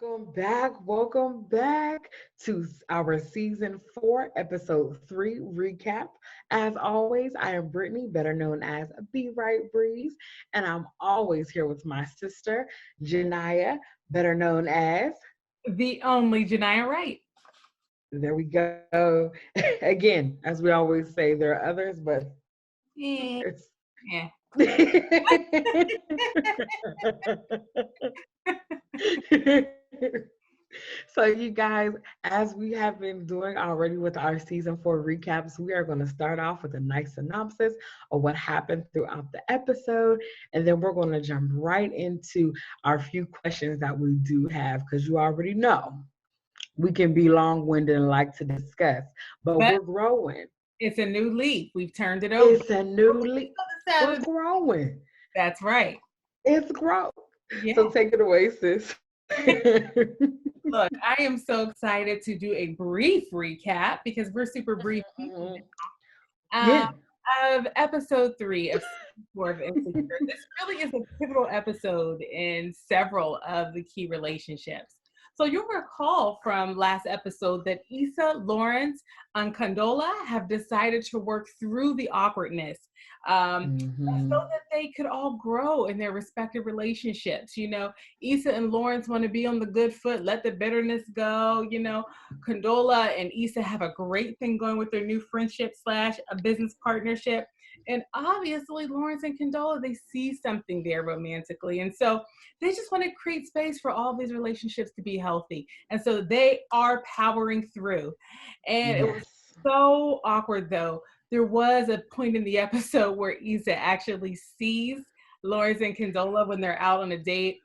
Welcome back to our season 4, episode 3 recap. As always, I am Brittany, better known as Be Right Breeze, and I'm always here with my sister, Janaya, better known as. The only Janiyah Wright. There we go. Again, as we always say, there are others, but Yeah. it's. Yeah. So, you guys, as we have been doing already with our season 4 recaps, we are going to start off with a nice synopsis of what happened throughout the episode. And then we're going to jump right into our few questions that we do have because you already know we can be long winded and like to discuss, but But we're growing. it's a new leaf. We've turned it over. It's a new leap. We're Saturday. growing. That's right. It's growth. So, Yeah. take it away, sis. Look, I am so excited to do a brief recap because we're super brief people. Mhm. Um, Yeah, of episode 3 of season 4 of Insecure. This really is a pivotal episode in several of the key relationships. So you'll recall from last episode that Issa, Lawrence, and Condola have decided to work through the awkwardness so hmm, that they could all grow in their respective relationships. Issa and Lawrence want to be on the good foot, let the bitterness go. Condola and Issa have a great thing going with their new friendship slash a business partnership. And obviously, Lawrence and Condola, they see something there romantically. And so they just want to create space for all these relationships to be healthy. And so they are powering through. And it was yes. so awkward, though. There was a point in the episode where Issa actually sees Lawrence and Condola when they're out on a date.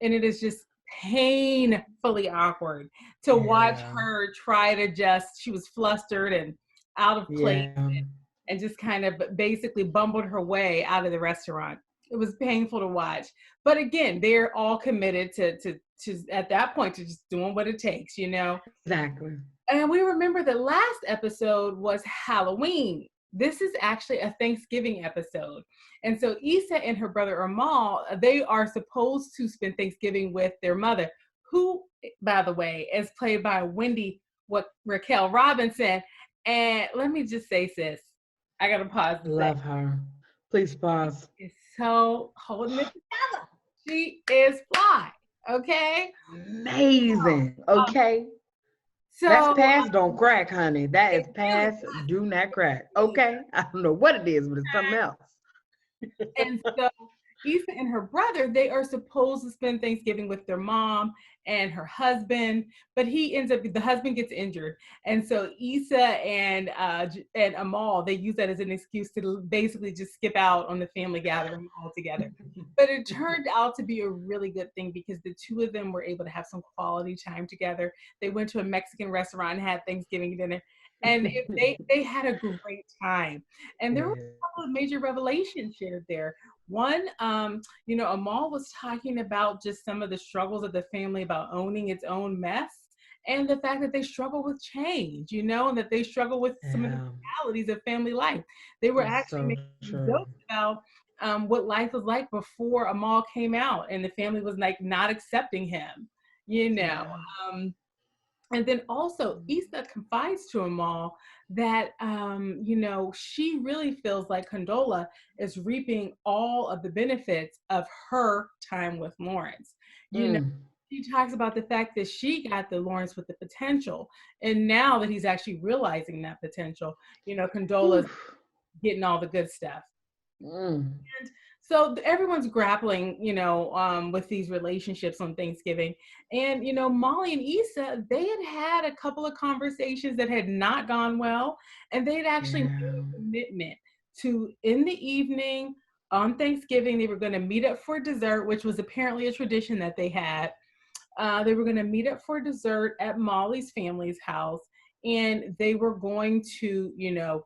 And it is just painfully awkward to watch Yeah, her try to she was flustered and out of place yeah, and just kind of basically bumbled her way out of the restaurant. It was painful to watch. But again, they're all committed to at that point to just doing what it takes. exactly. And we remember the last episode was Halloween. This is actually a Thanksgiving episode. And so Issa and her brother Amal, they are supposed to spend Thanksgiving with their mother, who, by the way, is played by Raquel Robinson. And let me just say, sis, I gotta pause to say, Love her. Please pause. is so holding it together. She is fly. Okay. Amazing. Um, Okay. That's so past don't crack, honey. That it is really past do not crack. Okay. I don't know what it is, but it's something else. And so Issa and her brother, they are supposed to spend Thanksgiving with their mom and her husband, but the husband gets injured. And so Issa and Amal, they use that as an excuse to basically just skip out on the family gathering altogether. But it turned out to be a really good thing because the two of them were able to have some quality time together. They went to a Mexican restaurant and had Thanksgiving dinner. And they had a great time. And there were Yeah. a couple of major revelations shared there. One, Amal was talking about just some of the struggles of the family about owning its own mess and the fact that they struggle with change, and that they struggle with some of the Yeah. realities of family life. They were That's actually so making true. jokes about what life was like before Amal came out and the family was like not accepting him, you know. Yeah. Um, and then also Issa confides to Amal that, she really feels like Condola is reaping all of the benefits of her time with Lawrence. You know, Mm. she talks about the fact that she got the Lawrence with the potential. And now that he's actually realizing that potential, Condola's Oof. getting all the good stuff. Mm. And so everyone's grappling, with these relationships on Thanksgiving. And, Molly and Issa, they had a couple of conversations that had not gone well. And they had actually made Yeah. a commitment to, in the evening on Thanksgiving, they were going to meet up for dessert, which was apparently a tradition that they had. They were going to meet up for dessert at Molly's family's house. And they were going to,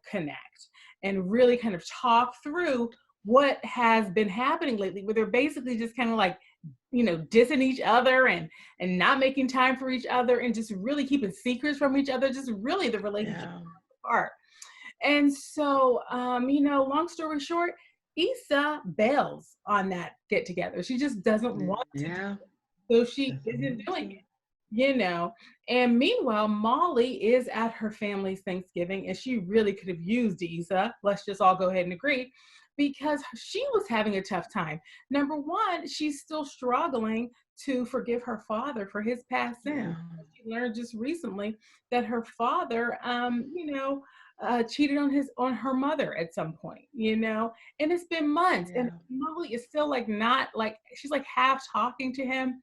connect and really kind of talk through what has been happening lately, where they're basically just kind of like, dissing each other and not making time for each other and just really keeping secrets from each other, just really the relationship Yeah. apart. And so, long story short, Issa bails on that get together. She just doesn't want to do Yeah. it. So she Doesn't isn't want doing to. it. you know. And meanwhile, Molly is at her family's Thanksgiving, and she really could have used Issa. Let's just all go ahead and agree, because she was having a tough time. Number one, she's still struggling to forgive her father for his past Yeah. sins. She learned just recently that her father, cheated on her mother at some point, and it's been months, and Yeah. Molly is still like not like she's like half talking to him.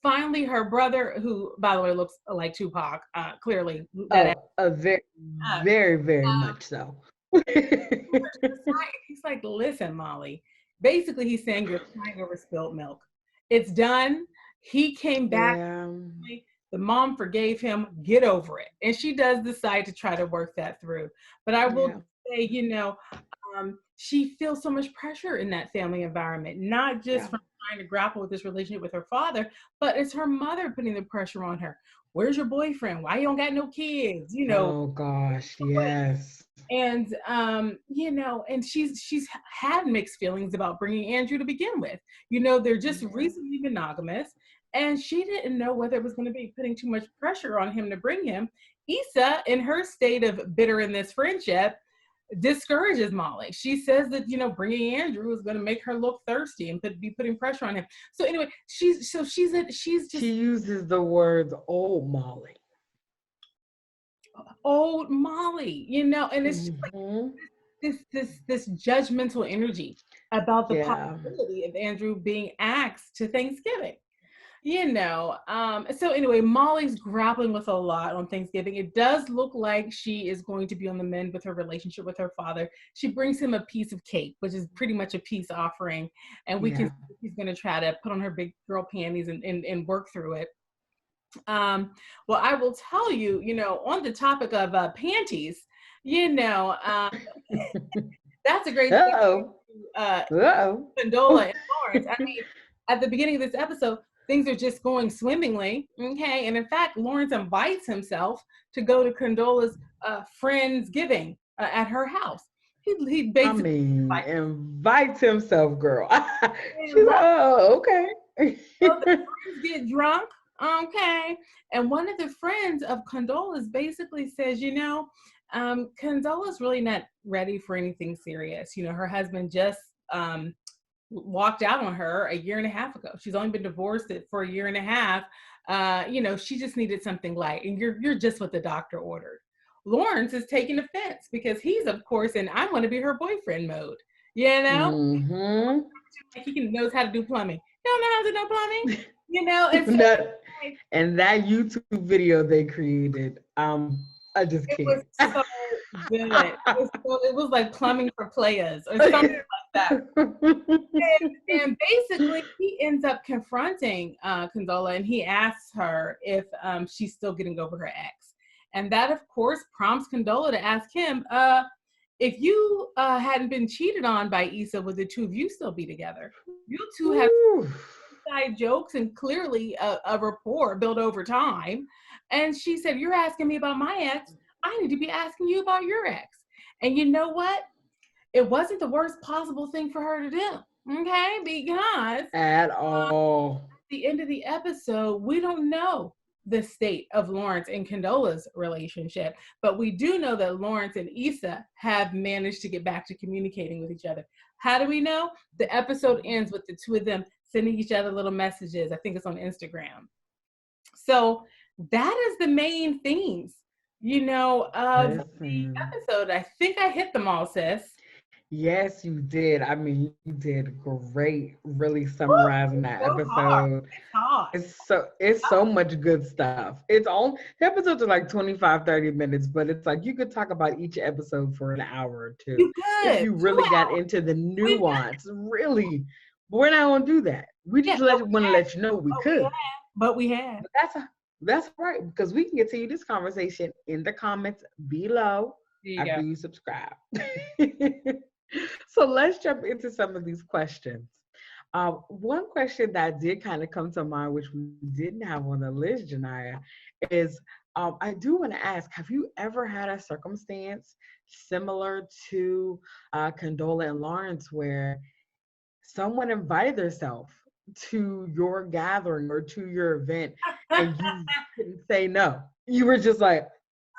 Finally, her brother, who by the way looks like Tupac, clearly that Oh, a very, up. very, very much so. He's like, listen, Molly. Basically, he's saying you're crying over spilled milk. It's done. He came back. Yeah. The mom forgave him. Get over it. And she does decide to try to work that through. But I will Yeah. say, she feels so much pressure in that family environment, not just Yeah. from trying to grapple with this relationship with her father, but it's her mother putting the pressure on her. Where's your boyfriend? Why you don't got no kids? Oh gosh, yes. And and she's had mixed feelings about bringing Andrew to begin with. They're just Yeah. recently monogamous, and she didn't know whether it was going to be putting too much pressure on him to bring him. Issa, in her state of bitter in this friendship, discourages Molly. She says that bringing Andrew is going to make her look thirsty and be putting pressure on him. So anyway, she's just She uses the words "old Molly." old Molly, and it's Hmm. this judgmental energy about the Yeah. possibility of Andrew being asked to Thanksgiving. So anyway, Molly's grappling with a lot on Thanksgiving. It does look like she is going to be on the mend with her relationship with her father. She brings him a piece of cake, which is pretty much a peace offering, and we can Yeah. see she's going to try to put on her big girl panties and work through it. Well, I will tell you, on the topic of panties, you know, um, that's a great thing. Uh-oh. Uh-oh. Condola and Lawrence. I mean, at the beginning of this episode, things are just going swimmingly. Okay. And in fact, Lawrence invites himself to go to Condola's friend's giving at her house. He I basically mean, invites himself, girl. She's like, invites. oh, okay. So the friends get drunk. Okay. And one of the friends of Condola's basically says, Condola's really not ready for anything serious. Her husband just walked out on her a year and a half ago. She's only been divorced for a year and a half. She just needed something light, and you're just what the doctor ordered. Lawrence is taking offense because he's, of course, in I'm going to be her boyfriend mode. Mm-hmm. Like he knows how to do plumbing. He don't know how to do plumbing. And so And that YouTube video they created, I just it can't. was so good. It was like plumbing for players or something like that. And basically, he ends up confronting Condola, and he asks her if she's still getting over her ex. And that, of course, prompts Condola to ask him, if you hadn't been cheated on by Issa, would the two of you still be together? You two have side jokes and clearly a rapport built over time. And she said, you're asking me about my ex. I need to be asking you about your ex. And you know what? It wasn't the worst possible thing for her to do. Okay, because At all. at the end of the episode, we don't know the state of Lawrence and Condola's relationship, but we do know that Lawrence and Issa have managed to get back to communicating with each other. How do we know? The episode ends with the two of them sending each other little messages. I think it's on Instagram. So that is the main themes, of the Listen. episode. I think I hit them all, sis. Yes, you did. I mean, you did great really Woo, summarizing that so hard. episode. It's hard. It's so much good stuff. It's all the episodes are like 25, 30 minutes, but it's like you could talk about each episode for an hour or two You if good. you Two really got hours. into the We good. nuance. Really. But we're not gonna do that. We Yeah, just want to let you know we could. but we had. But that's right, because we can continue this conversation in the comments below There you after go. you subscribe. So let's jump into some of these questions. One question that did kind of come to mind, which we didn't have on the list, Janaya, is I do want to ask, have you ever had a circumstance similar to Condola and Lawrence where someone invited themselves to your gathering or to your event and you couldn't say no? You were just like,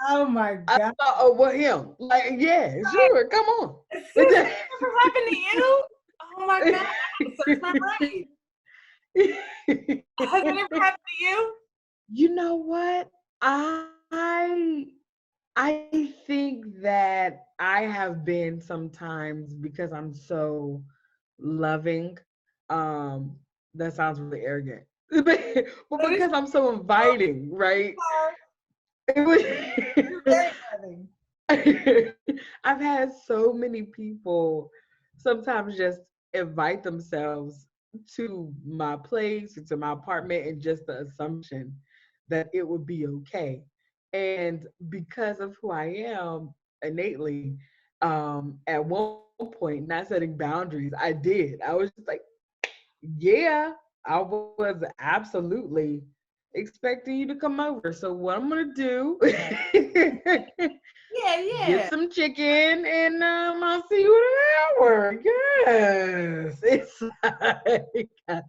Oh my God. oh, well, him. Like, yeah, sure, come on. This never happened to you? Oh my God. Search my brain. Has it ever happened to you? You know what? I think that I have been sometimes because I'm so loving. Um, that sounds really arrogant. But That is because I'm so inviting, right? you're very loving. I've had so many people sometimes just invite themselves to my place or to my apartment and just the assumption that it would be okay. And because of who I am innately, at one point, not setting boundaries, I did. I was just like, yeah, I was absolutely expecting you to come over. So what I'm gonna do Yeah, get yeah. some chicken and I'll see you in an hour. Yes. It's like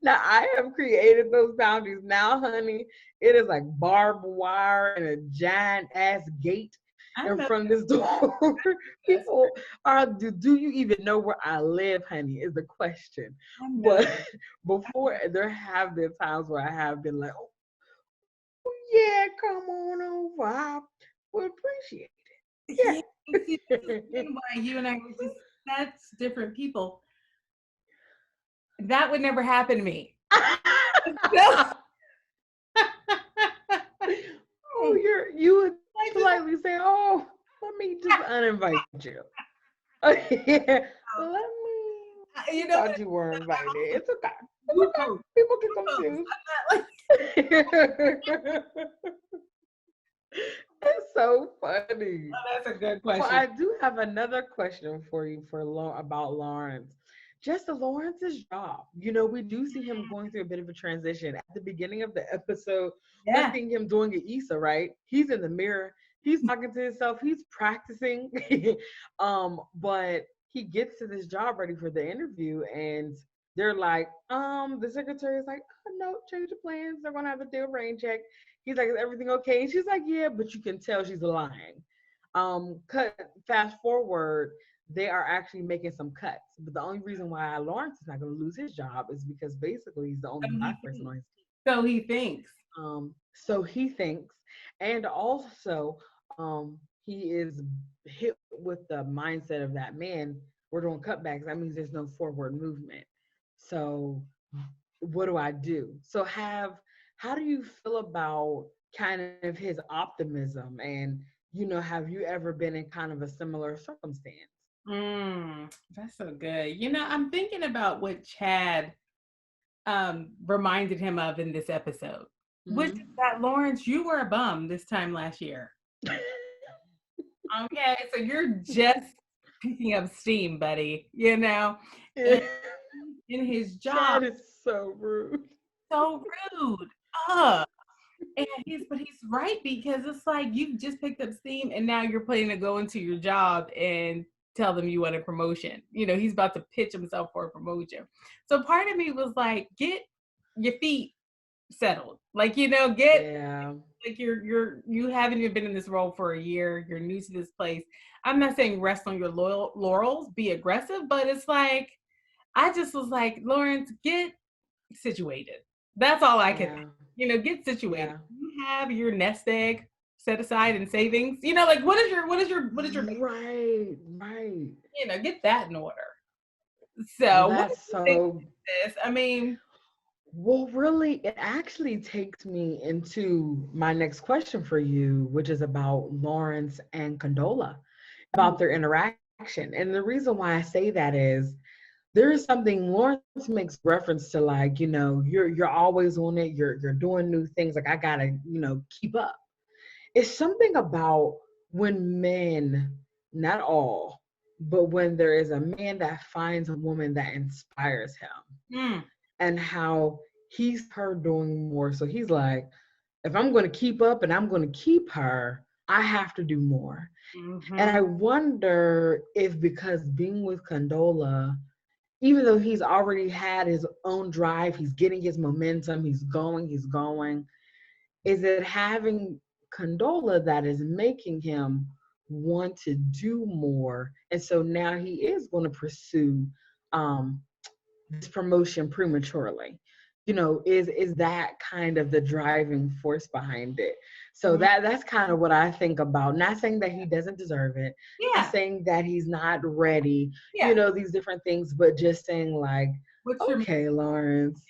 now I have created those boundaries. Now, honey, it is like barbed wire and a giant ass gate I in know front of this door. this. People are, do you even know where I live, honey? Is the question. I know. But before, there have been times where I have been like, oh, yeah, come on over. I would appreciate Yeah, and see, this is it. Yeah. again why you and I were just that's different people. That would never happen to me. No. Oh, you would I just politely say, "Oh, let me just uninvite you." Yeah, let me. you You know thought what? you were invited. It's okay. It's Blue okay. coat. People get I'm confused. not like It's so funny. oh, that's a good Well, question. I do have another question for you about Lawrence. Just Lawrence's job. We do see him going through a bit of a transition. At the beginning of the episode, we're Yeah. seeing him doing an Issa, right? He's in the mirror. He's talking to himself. He's practicing. But he gets to this job ready for the interview, and they're like, the secretary is like, oh, no, change the plans. They're gonna have to do a rain check. He's like, is everything okay? And she's like, yeah, but you can tell she's lying. Cut fast forward, they are actually making some cuts. But the only reason why Lawrence is not going to lose his job is because basically he's the only So he black person thinks. on his So he thinks. team. So he thinks, and also he is hit with the mindset of that man. We're doing cutbacks. That means there's no forward movement. So what do I do? So how do you feel about kind of his optimism and have you ever been in kind of a similar circumstance? That's so good. I'm thinking about what Chad reminded him of in this episode, which is Hmm. that Lawrence, you were a bum this time last year. Okay, so you're just picking up steam, buddy. Yeah. And in his job, Chad is so rude. so rude. Ugh. And he's right because it's like you just picked up steam and now you're planning to go into your job and tell them you want a promotion. He's about to pitch himself for a promotion. So part of me was like, get your feet settled. Like, get Yeah. like you haven't even been in this role for a year. You're new to this place. I'm not saying rest on your laurels, be aggressive, but it's like I just was like, Lawrence, get situated. That's all I could Yeah. get situated. Yeah. You have your nest egg set aside in savings. Like what is your base? Right. Right. Get that in order. Well, So what do that's you think so. of this? I mean, Well, really, it actually takes me into my next question for you, which is about Lawrence and Condola, about their interaction. And the reason why I say that is there is something Lawrence makes reference to, like, you're always on it, you're doing new things, like I gotta, keep up. It's something about when men, not all, but when there is a man that finds a woman that inspires him mm, and how he's her doing more. So he's like, if I'm going to keep up and I'm going to keep her, I have to do more. And mm-hmm. I wonder if because being with Condola, even though he's already had his own drive, he's getting his momentum, he's going. Is it having Condola that is making him want to do more? And so now he is going to pursue um, this promotion prematurely. Is that kind of the driving force behind it? So Mhm. that's kind of what I think about. Not saying that he doesn't deserve it, not Yeah, saying that he's not ready, yeah. these different things, but just saying like, What's your okay, Lawrence,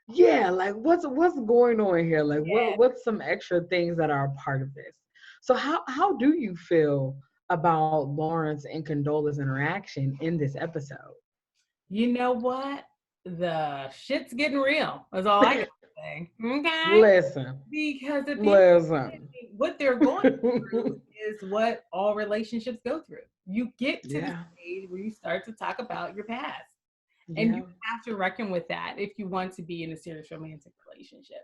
yeah, like what's going on here? Like yeah. what's some extra things that are a part of this? So how do you feel about Lawrence and Condola's interaction in this episode? You know what? The shit's getting real. That's all I got to say. Okay. Listen, Because at the end of listen. the day, what they're going through is what all relationships go through. You get to the Yeah, stage where you start to talk about your past. And you yeah, have to reckon with that if you want to be in a serious romantic relationship.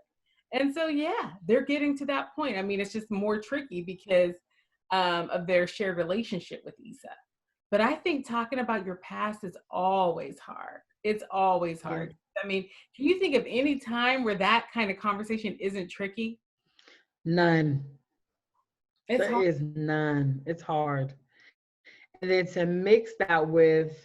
And so, yeah, they're getting to that point. I mean, it's just more tricky because of their shared relationship with Issa. But I think talking about your past is always hard. It's always yeah. hard. I mean, can you think of any time where that kind of conversation isn't tricky? None. It's There hard. is none. It's hard. And then to mix that with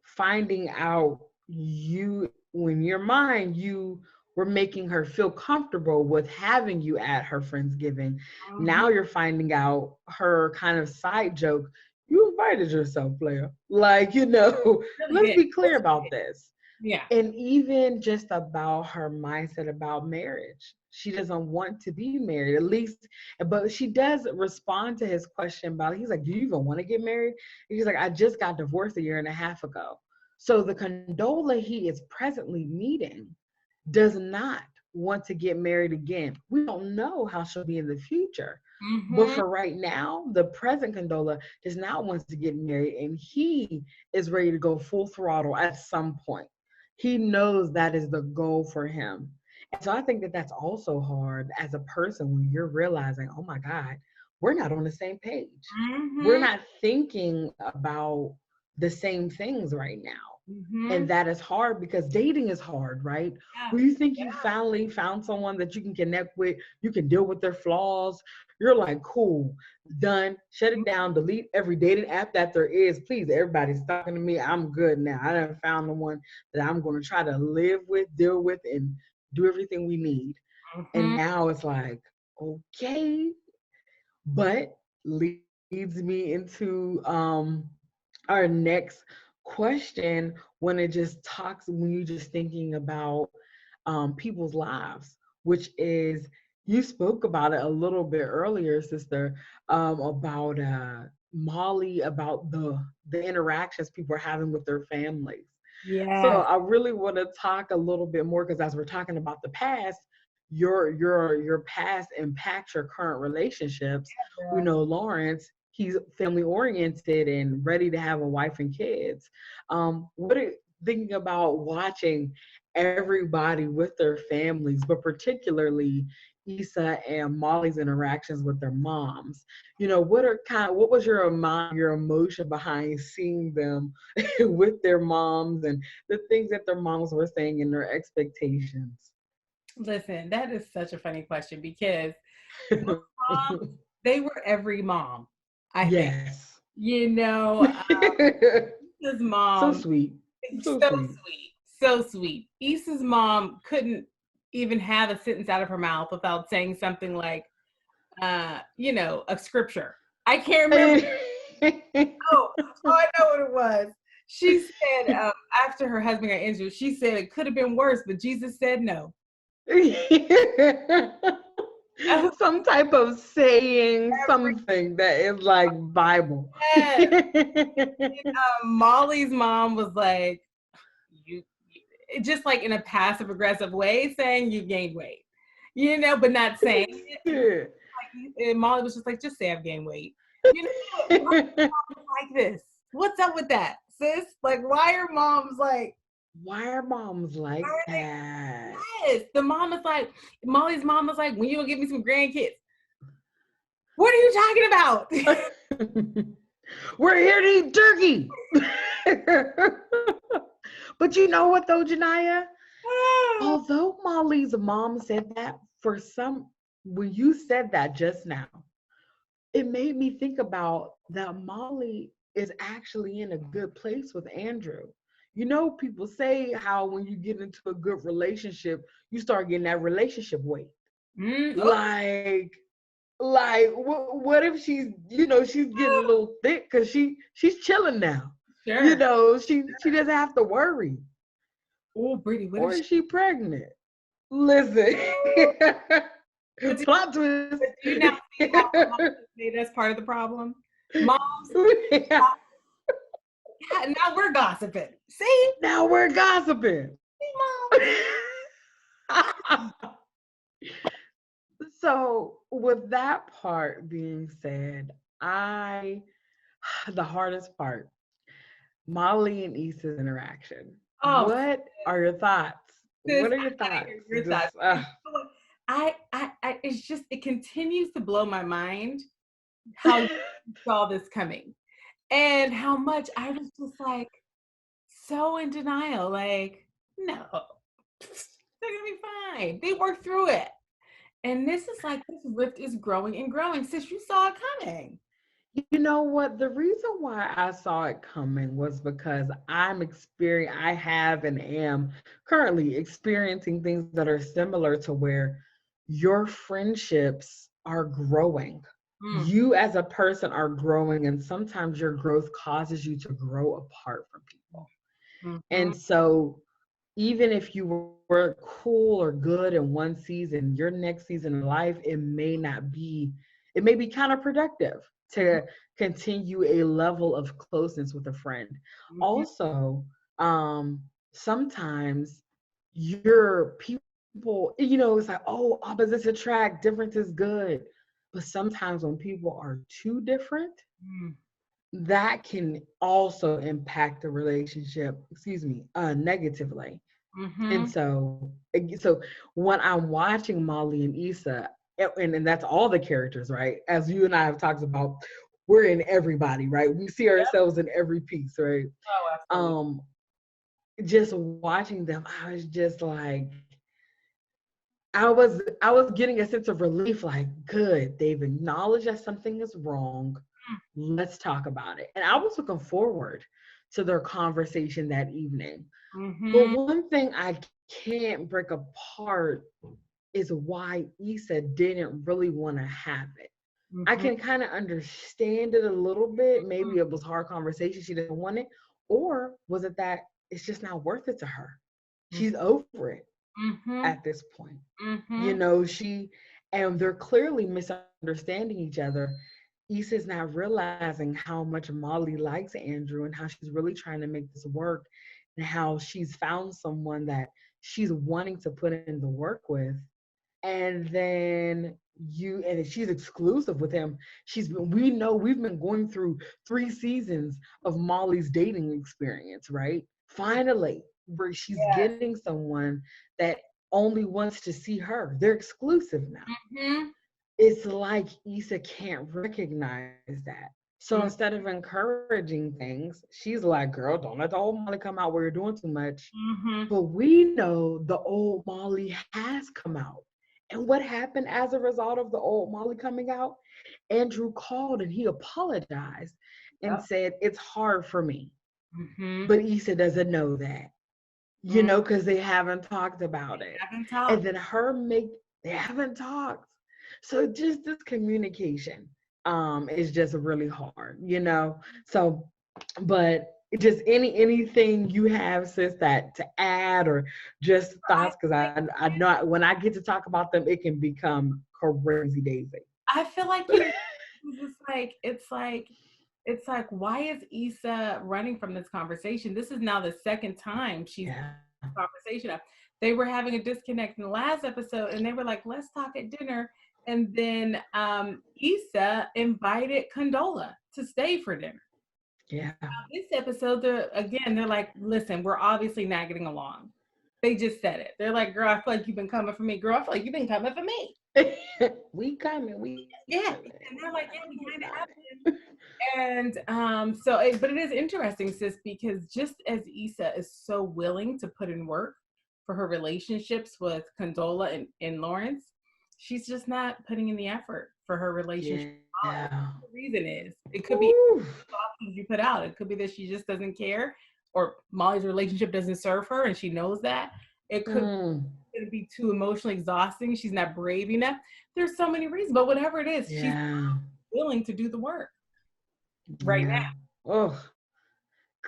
finding out you, when your mind, you were making her feel comfortable with having you at her Friendsgiving. Mhm. Now you're finding out her kind of side joke. You invited yourself, player. Like, Really let's did. be clear about this. Yeah. And even just about her mindset about marriage. She doesn't want to be married, at least, but she does respond to his question about, he's like, do you even want to get married? And he's like, I just got divorced a year and a half ago. So the Condola he is presently meeting does not want to get married again. We don't know how she'll be in the future. But Hmm. for right now, the present Condola does not want to get married, and he is ready to go full throttle at some point. He knows that is the goal for him. And so I think that that's also hard as a person when you're realizing, oh my God, we're not on the same page. We're Hmm. not thinking about the same things right now. And Hmm. that is hard because dating is hard, right? Yeah. When you think you finally found someone that you can connect with, you can deal with their flaws, you're like, cool, done, shut it down, delete every dating app that there is. Please, everybody's talking to me. I'm good now. I done found the one that I'm going to try to live with, deal with, and do everything we need. And Hmm. now it's like, okay, but leads me into our next question, when it just talks, when you're just thinking about people's lives, which is, you spoke about it a little bit earlier, sister, about Molly, about the interactions people are having with their families. So Yes. I really want to talk a little bit more, because as we're talking about the past, your past impacts your current relationships. We Girl. know Lawrence, he's family oriented and ready to have a wife and kids. What are thinking about watching everybody with their families, but particularly Issa and Molly's interactions with their moms? What was your emotion behind seeing them with their moms, and the things that their moms were saying and their expectations? Listen, that is such a funny question because those moms, they were every mom, I think. Yes. You know, Issa's So mom, sweet. So so sweet. sweet, so sweet. Issa's mom couldn't even have a sentence out of her mouth without saying something like, a scripture. I can't remember. Oh, I know what it was. She said after her husband got injured, she said it could have been worse, but Jesus said no. Some type of saying, something that is like Bible. Yes. Molly's mom was like, you just like in a passive aggressive way saying you gained weight, but not saying it. And Molly was just like, just say I've gained weight. Why are moms like this? What's up with that, sis? Like, why are moms like, Why are moms like why are they? that? Yes. The mom is like, Molly's mom was like, when you gonna give me some grandkids? What are you talking about? We're here to eat turkey. But you know what though, Janaya? Although Molly's mom said that, when you said that just now, it made me think about that Molly is actually in a good place with Andrew. You know, people say how when you get into a good relationship, you start getting that relationship weight. Oh, Like, what if she's getting a little thick because she's chilling now. sure. She doesn't have to worry. Oh, Brittany, what if Or she? is she pregnant? Listen. But Plot twist. do you now see how moms made us part of the problem? Moms, Yeah. now we're gossiping. See, Now we're gossiping. mom. So, with that part being said, the hardest part, Molly and Issa's interaction. Oh, What are your thoughts? sis, What are I your gotta thoughts? hear your Just, thoughts. It's just, it continues to blow my mind how you saw this coming and how much I was just like so in denial. Like, no, they're gonna be fine. They worked through it. And this is like, this rift is growing and growing. Sis, you saw it coming. You know what? The reason why I saw it coming was because I have and am currently experiencing things that are similar to where your friendships are growing. Mm, You as a person are growing, and sometimes your growth causes you to grow apart from people. mhm, And so, even if you were cool or good in one season, your next season in life, it may be counterproductive mhm, to continue a level of closeness with a friend. mhm, Also, sometimes your people, it's like, oh, opposites attract, difference is good. But sometimes when people are too different, mm, that can also impact the relationship, negatively. And mhm. so when I'm watching Molly and Issa, and that's all the characters, right? As you and I have talked about, we're in everybody, right? We see Yep. ourselves in every piece, right? Oh, absolutely. Um, just watching them, I was just like, I was getting a sense of relief, like, good, they've acknowledged that something is wrong. Let's talk about it. And I was looking forward to their conversation that evening. But Mm-hmm. one thing I can't break apart is why Issa didn't really want to have it. I Mm-hmm. can kind of understand it a little bit. Maybe it was hard conversation. She didn't want it. Or was it that it's just not worth it to her? She's over it Mm-hmm. at this point. Mm-hmm. And they're clearly misunderstanding each other. Issa's not realizing how much Molly likes Andrew and how she's really trying to make this work and how she's found someone that she's wanting to put in the work with. And then she's exclusive with him. We know we've been going through 3 seasons of Molly's dating experience, right? Finally, where she's Yes. getting someone that only wants to see her. They're exclusive now. Mm-hmm. It's like Issa can't recognize that. So Mm-hmm. instead of encouraging things, she's like, girl, don't let the old Molly come out where you're doing too much. Mm-hmm. But we know the old Molly has come out. And what happened as a result of the old Molly coming out? Andrew called and he apologized and Yep. said, it's hard for me. Mm-hmm. But Issa doesn't know that, Mm-hmm. because they haven't talked about it. Haven't And talked. then they haven't talked. So just this communication is just really hard. So, but just anything you have, sis, that to add or just I thoughts, because I know when I get to talk about them, it can become crazy daisy. I feel like you. It's like why is Issa running from this conversation? This is now the second time she's Yeah. conversation up. They were having a disconnect in the last episode, and they were like, "Let's talk at dinner." And then Issa invited Condola to stay for dinner. Yeah. This episode, they're like, "Listen, we're obviously not getting along." They just said it. They're like, "Girl, I feel like you've been coming for me. Girl, I feel like you've been coming for me." We coming, we Yeah, coming, and we they're like, yeah, coming, we we kind of have coming. been. And but it is interesting, sis, because just as Issa is so willing to put in work for her relationships with Condola and Lawrence, she's just not putting in the effort for her relationship with Yeah. Molly. The reason is it could be Woo. options you put out. It could be that she just doesn't care, or Molly's relationship doesn't serve her, and she knows that. It could Mm. be too emotionally exhausting. She's not brave enough. There's so many reasons, but whatever it is, she's Yeah. willing to do the work right Yeah. Oh,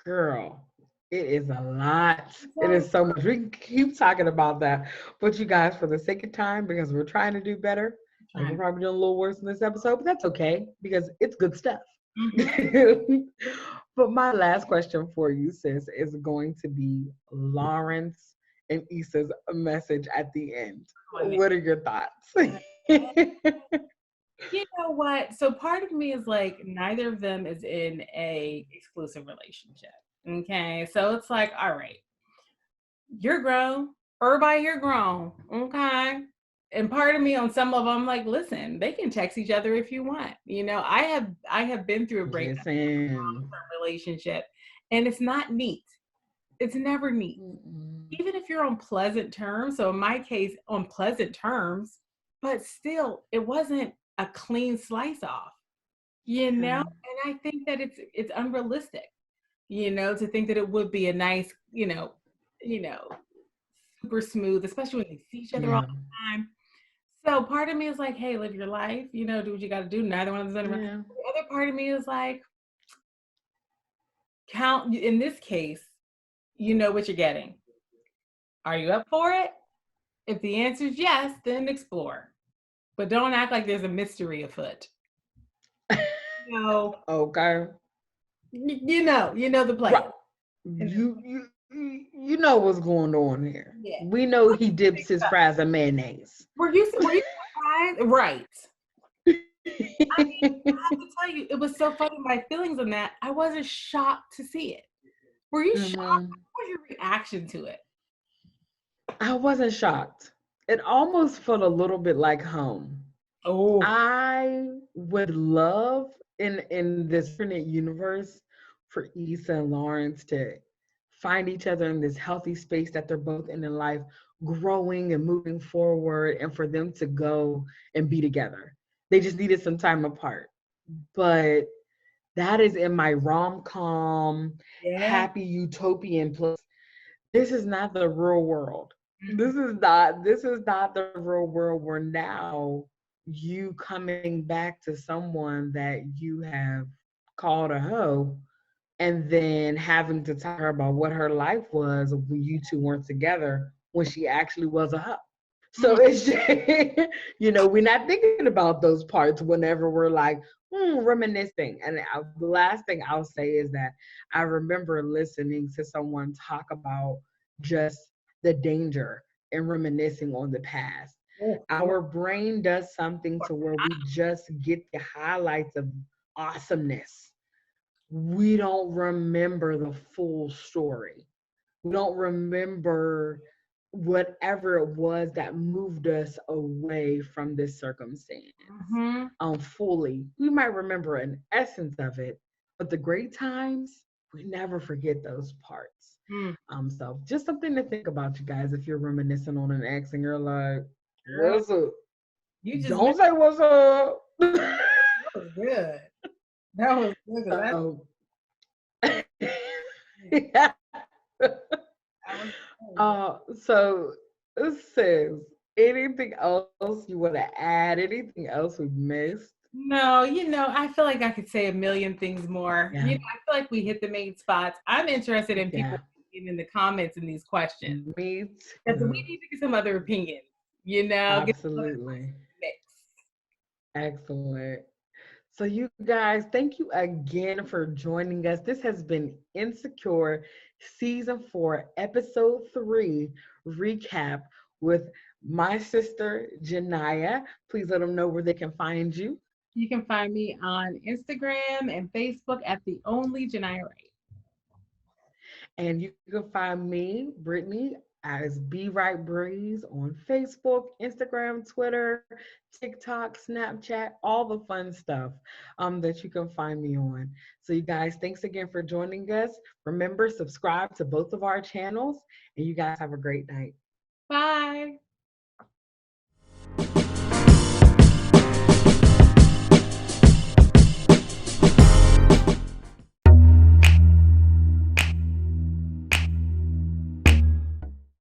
girl. It is a lot. It now. is so much. We can keep talking about that. But you guys, for the sake of time, because we're trying to do better, like we're probably doing a little worse in this episode, but that's okay because it's good stuff. Mm-hmm. But my last question for you, sis, is going to be Lawrence and Issa's message at the end. What are your thoughts? You know what? So part of me is like, neither of them is in a exclusive relationship. Okay. So it's like, all right, you're grown. Everybody here grown. Okay. And part of me on some level, I'm like, listen, they can text each other if you want. I have been through a breakup Listen. relationship, and it's not neat. It's never neat. Mm-mm. Even if you're on pleasant terms. So in my case, on pleasant terms, but still, it wasn't a clean slice off, Yeah. And I think that it's unrealistic, to think that it would be a nice, you know, super smooth, especially when they see each other all Yeah. the time. So part of me is like, hey, live your life, do what you got to do. Neither one of them. The Yeah. other part of me is like, count. In this case, you know what you're getting. Are you up for it? If the answer is yes, then explore. But don't act like there's a mystery afoot. No, Okay. you know the Right. play. You know what's going on here. Yeah. We know he dips his fries in mayonnaise. Were you surprised? Right. I mean, I have to tell you, it was so funny. My feelings on that, I wasn't shocked to see it. Were you shocked? Mhm. What was your reaction to it? I wasn't shocked. It almost felt a little bit like home. Oh, I would love in this alternate universe for Issa and Lawrence to find each other in this healthy space that they're both in life, growing and moving forward, and for them to go and be together. They just needed some time apart. But that is in my rom-com, yeah. happy utopian place. This is not the real world. Mhm. This is not the real world where now you coming back to someone that you have called a hoe and then having to tell her about what her life was when you two weren't together when she actually was a hoe. So Mhm. it's just, we're not thinking about those parts whenever we're like, reminiscing. And the last thing I'll say is that I remember listening to someone talk about just the danger in reminiscing on the past. Oh, Our brain does something to where we just get the highlights of awesomeness. We don't remember the full story. We don't remember whatever it was that moved us away from this circumstance mhm. fully. We might remember an essence of it, but the great times, we never forget those parts. Mm, So just something to think about, you guys, if you're reminiscing on an ex and you're like, girl, what's up? you just Don't say what's up. that was good. That was good. 'Cause um, mm, yeah. that was good. So it says anything else you want to add? Anything else we've missed? No, I feel like I could say a million things more. Yeah, I feel like we hit the main spots. I'm interested in yeah. people in the comments in these questions Me because we too. need to get some other opinions. Get some other Absolutely. mix. Excellent. So, you guys, thank you again for joining us. This has been Insecure Season 4, Episode 3 recap with my sister, Janaya. Please let them know where they can find you. You can find me on Instagram and Facebook at the only Janaya Wright. And you can find me, Brittany, as Be Right Breeze on Facebook, Instagram, Twitter, TikTok, Snapchat, all the fun stuff that you can find me on. So, you guys, thanks again for joining us. Remember, subscribe to both of our channels, and you guys have a great night. Bye.